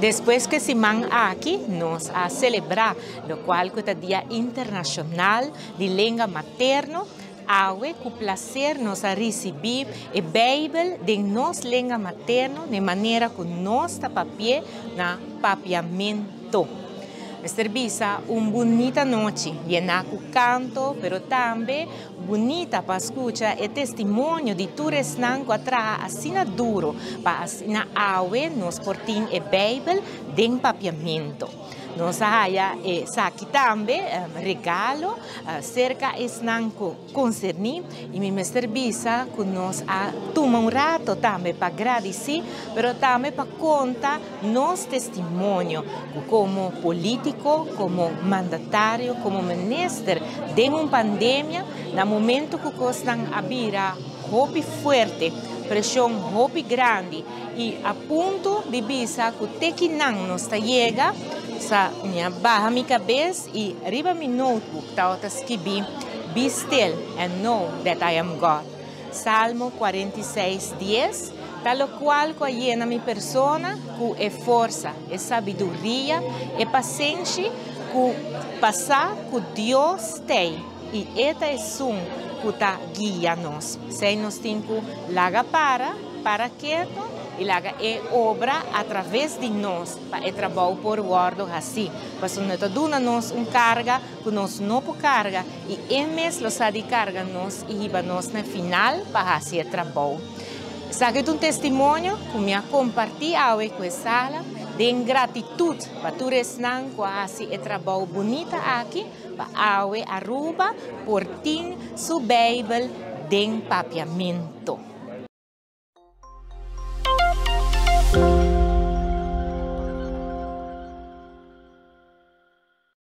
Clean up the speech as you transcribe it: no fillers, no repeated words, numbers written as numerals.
Después que se man aquí, nos a celebrar, lo cual es el Día Internacional de Lengua Materno, awe com prazer nos a receber a Bíblia de nossa língua materna de maneira que nós está papel na papiamento. Serviça bonita noite, llena com canto, pero também bonita para escutar o testemunho de todos que atrás assina duro para assinar awe nos portin a Bíblia de papiamento. Nós aqui também regalo cerca esnanco concernir e me serviça que nós toma rato também para agradecer, mas também para contar nosso testemunho como político, como mandatário, como ministro de uma pandemia, no momento que costam abrir hope forte, pressão hope grande e a ponto de vista que tequinan nos chega sa minha barra minha cabeça e riba mi notebook tá escrevi be still and know that I am God. Salmo 46:10, tal qual que llena mi persona com é força, é sabedoria, é paciência, que passar que Deus tem e esta é som que tá guia nós. Se nós temos que laga para quieto e laga é obra através de nós para trabalhar por guardo assim, para nós dona nos carga que nós não podemos carga e emes lo sa de carga nós e iba nós na final para fazer trabalho. Sabe um testemunho que me compartilha hoje com a sala de gratidão para todos que fazem o trabalho bonito aqui para hoje Aruba por ter sua Bíblia de papiamento.